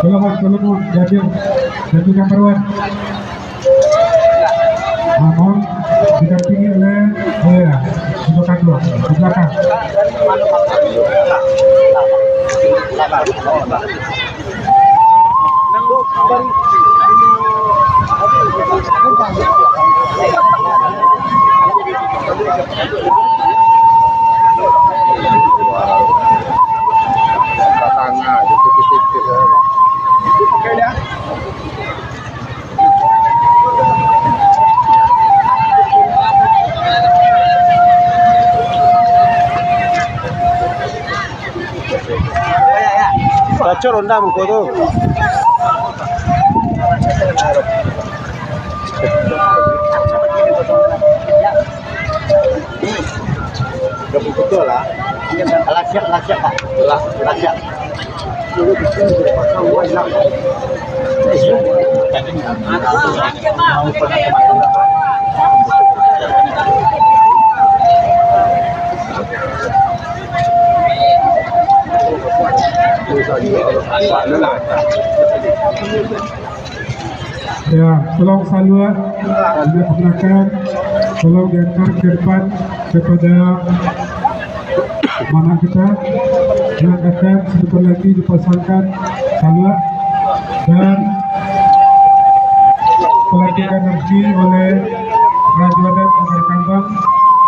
Tolong jadi nomor 1. Namun didampingi oleh pasukan 2 di belakang. Kacau ronda muka tu. Betul lah. Lasiak Pak. Lasiak. Ya, tolong salua ke belakang, tolong diantar ke depan kepada mana kita yang akan sebentar lagi dipasangkan salua dan pelantikan nanti oleh Raja Adat Negara Kambang,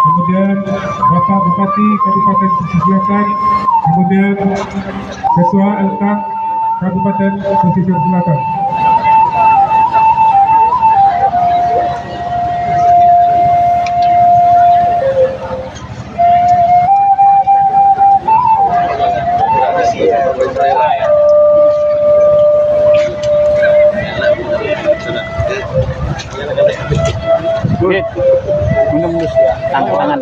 kemudian Bapak Bupati Kabupaten Pesisir Selatan, kemudian Ketua LKAM Kabupaten Pesisir Selatan. Minum dulu tangan.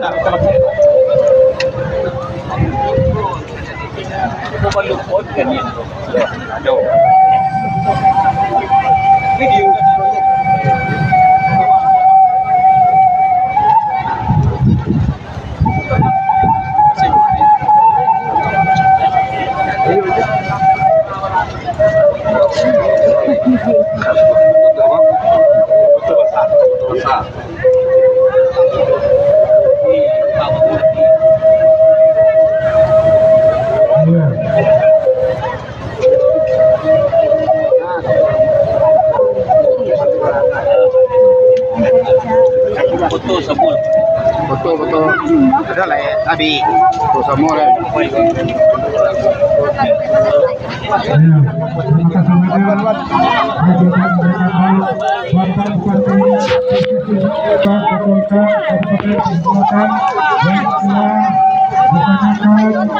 Betul. Ada lah ya, tadi. Betul semua lah. Kabupaten Selatan yang telah melaksanakan